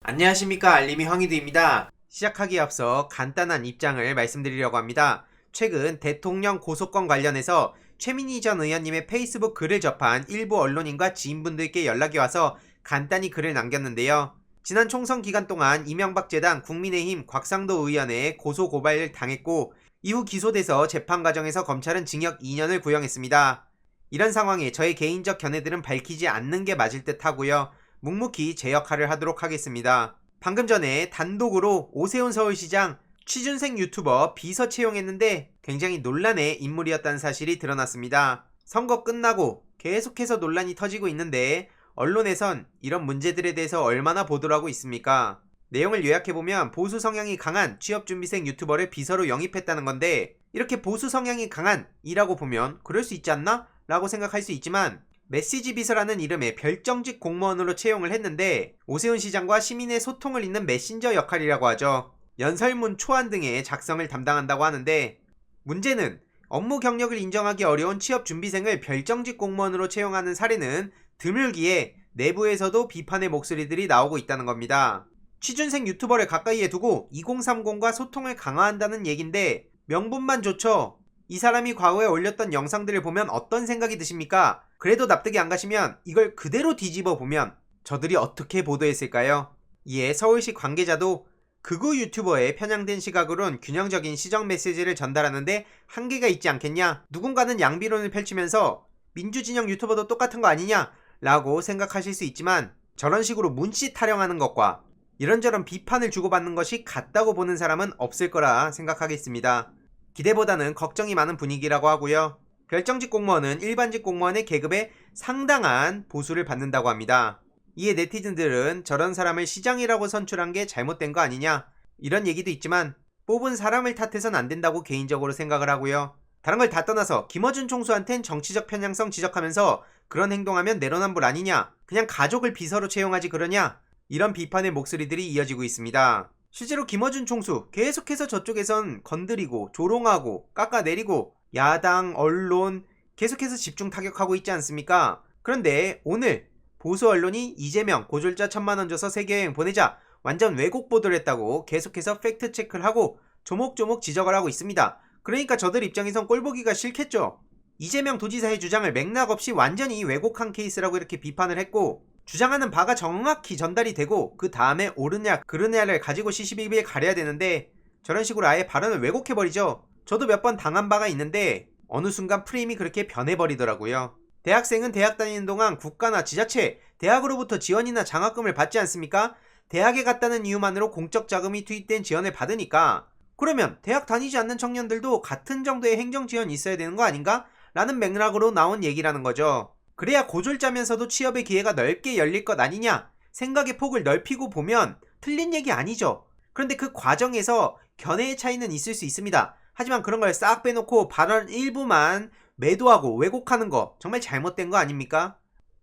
안녕하십니까, 알림이 황희두입니다. 시작하기에 앞서 간단한 입장을 말씀드리려고 합니다. 최근 대통령 고소권 관련해서 최민희 전 의원님의 페이스북 글을 접한 일부 언론인과 지인분들께 연락이 와서 간단히 글을 남겼는데요. 지난 총선 기간 동안 이명박 재단 국민의힘 곽상도 의원의 고소 고발을 당했고 이후 기소돼서 재판 과정에서 검찰은 징역 2년을 구형했습니다. 이런 상황에 저의 개인적 견해들은 밝히지 않는 게 맞을 듯 하고요. 묵묵히 제 역할을 하도록 하겠습니다. 방금 전에 단독으로 오세훈 서울시장 취준생 유튜버 비서 채용했는데 굉장히 논란의 인물이었다는 사실이 드러났습니다. 선거 끝나고 계속해서 논란이 터지고 있는데 언론에선 이런 문제들에 대해서 얼마나 보도를 하고 있습니까? 내용을 요약해보면 보수 성향이 강한 취업준비생 유튜버를 비서로 영입했다는 건데 이렇게 보수 성향이 강한 이라고 보면 그럴 수 있지 않나? 라고 생각할 수 있지만 메시지 비서라는 이름의 별정직 공무원으로 채용을 했는데 오세훈 시장과 시민의 소통을 잇는 메신저 역할이라고 하죠. 연설문 초안 등의 작성을 담당한다고 하는데 문제는 업무 경력을 인정하기 어려운 취업준비생을 별정직 공무원으로 채용하는 사례는 드물기에 내부에서도 비판의 목소리들이 나오고 있다는 겁니다. 취준생 유튜버를 가까이에 두고 2030과 소통을 강화한다는 얘긴데 명분만 좋죠. 이 사람이 과거에 올렸던 영상들을 보면 어떤 생각이 드십니까? 그래도 납득이 안 가시면 이걸 그대로 뒤집어 보면 저들이 어떻게 보도했을까요? 이에 서울시 관계자도 극우 유튜버의 편향된 시각으론 균형적인 시정 메시지를 전달하는데 한계가 있지 않겠냐? 누군가는 양비론을 펼치면서 민주진영 유튜버도 똑같은 거 아니냐? 라고 생각하실 수 있지만 저런 식으로 문씨 타령하는 것과 이런저런 비판을 주고받는 것이 같다고 보는 사람은 없을 거라 생각하겠습니다. 기대보다는 걱정이 많은 분위기라고 하고요. 별정직 공무원은 일반직 공무원의 계급에 상당한 보수를 받는다고 합니다. 이에 네티즌들은 저런 사람을 시장이라고 선출한 게 잘못된 거 아니냐 이런 얘기도 있지만 뽑은 사람을 탓해선 안 된다고 개인적으로 생각을 하고요. 다른 걸 다 떠나서 김어준 총수한텐 정치적 편향성 지적하면서 그런 행동하면 내로남불 아니냐, 그냥 가족을 비서로 채용하지 그러냐, 이런 비판의 목소리들이 이어지고 있습니다. 실제로 김어준 총수 계속해서 저쪽에선 건드리고 조롱하고 깎아내리고 야당, 언론 계속해서 집중 타격하고 있지 않습니까? 그런데 오늘 보수 언론이 이재명 고졸자 1,000만원 줘서 세계여행 보내자 완전 왜곡 보도를 했다고 계속해서 팩트 체크를 하고 조목조목 지적을 하고 있습니다. 그러니까 저들 입장에선 꼴보기가 싫겠죠. 이재명 도지사의 주장을 맥락 없이 완전히 왜곡한 케이스라고 이렇게 비판을 했고 주장하는 바가 정확히 전달이 되고 그 다음에 옳으냐 그르냐를 가지고 시시비비에 가려야 되는데 저런 식으로 아예 발언을 왜곡해버리죠. 저도 몇 번 당한 바가 있는데 어느 순간 프레임이 그렇게 변해버리더라고요. 대학생은 대학 다니는 동안 국가나 지자체, 대학으로부터 지원이나 장학금을 받지 않습니까? 대학에 갔다는 이유만으로 공적 자금이 투입된 지원을 받으니까 그러면 대학 다니지 않는 청년들도 같은 정도의 행정 지원이 있어야 되는 거 아닌가? 라는 맥락으로 나온 얘기라는 거죠. 그래야 고졸자면서도 취업의 기회가 넓게 열릴 것 아니냐? 생각의 폭을 넓히고 보면 틀린 얘기 아니죠. 그런데 그 과정에서 견해의 차이는 있을 수 있습니다. 하지만 그런 걸 싹 빼놓고 발언 일부만 매도하고 왜곡하는 거 정말 잘못된 거 아닙니까?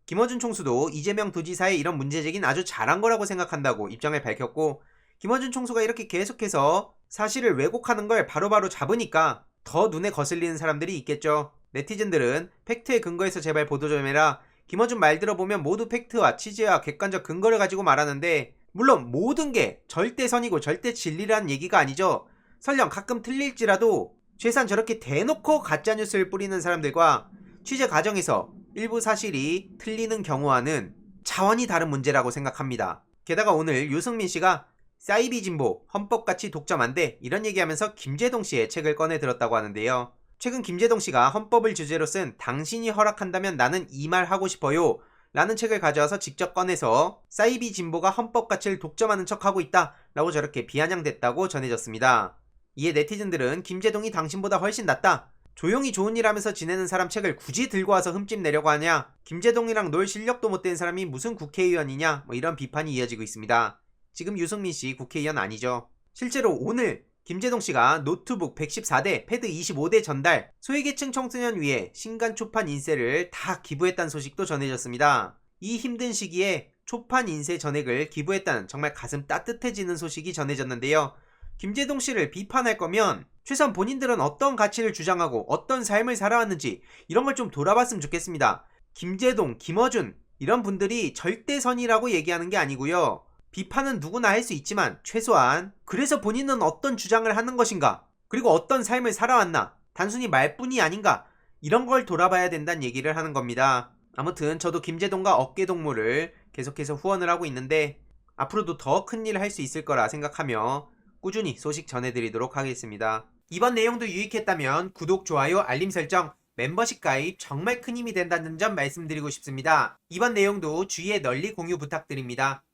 김어준 총수도 이재명 도지사의 이런 문제제기는 아주 잘한 거라고 생각한다고 입장을 밝혔고 김어준 총수가 이렇게 계속해서 사실을 왜곡하는 걸 바로바로 잡으니까 더 눈에 거슬리는 사람들이 있겠죠. 네티즌들은 팩트에 근거해서 제발 보도 좀 해라. 김어준 말 들어보면 모두 팩트와 취재와 객관적 근거를 가지고 말하는데 물론 모든 게 절대선이고 절대 진리라는 얘기가 아니죠. 설령 가끔 틀릴지라도 최소한 저렇게 대놓고 가짜뉴스를 뿌리는 사람들과 취재 과정에서 일부 사실이 틀리는 경우와는 차원이 다른 문제라고 생각합니다. 게다가 오늘 유승민 씨가 사이비 진보, 헌법가치 독점한데 이런 얘기하면서 김재동 씨의 책을 꺼내 들었다고 하는데요. 최근 김재동 씨가 헌법을 주제로 쓴 당신이 허락한다면 나는 이 말 하고 싶어요 라는 책을 가져와서 직접 꺼내서 사이비 진보가 헌법 가치를 독점하는 척하고 있다 라고 저렇게 비아냥댔다고 전해졌습니다. 이에 네티즌들은 김재동이 당신보다 훨씬 낫다, 조용히 좋은 일 하면서 지내는 사람 책을 굳이 들고 와서 흠집 내려고 하냐, 김재동이랑 놀 실력도 못 된 사람이 무슨 국회의원이냐, 뭐 이런 비판이 이어지고 있습니다. 지금 유승민 씨 국회의원 아니죠. 실제로 오늘 김재동 씨가 노트북 114대, 패드 25대 전달, 소외계층 청소년 위해 신간 초판 인쇄를 다 기부했다는 소식도 전해졌습니다. 이 힘든 시기에 초판 인쇄 전액을 기부했다는 정말 가슴 따뜻해지는 소식이 전해졌는데요. 김재동 씨를 비판할 거면 최소한 본인들은 어떤 가치를 주장하고 어떤 삶을 살아왔는지 이런 걸 좀 돌아봤으면 좋겠습니다. 김재동, 김어준 이런 분들이 절대선이라고 얘기하는 게 아니고요. 비판은 누구나 할 수 있지만 최소한 그래서 본인은 어떤 주장을 하는 것인가? 그리고 어떤 삶을 살아왔나? 단순히 말뿐이 아닌가? 이런 걸 돌아봐야 된다는 얘기를 하는 겁니다. 아무튼 저도 김제동과 어깨동무를 계속해서 후원을 하고 있는데 앞으로도 더 큰 일을 할 수 있을 거라 생각하며 꾸준히 소식 전해드리도록 하겠습니다. 이번 내용도 유익했다면 구독, 좋아요, 알림 설정, 멤버십 가입 정말 큰 힘이 된다는 점 말씀드리고 싶습니다. 이번 내용도 주위에 널리 공유 부탁드립니다.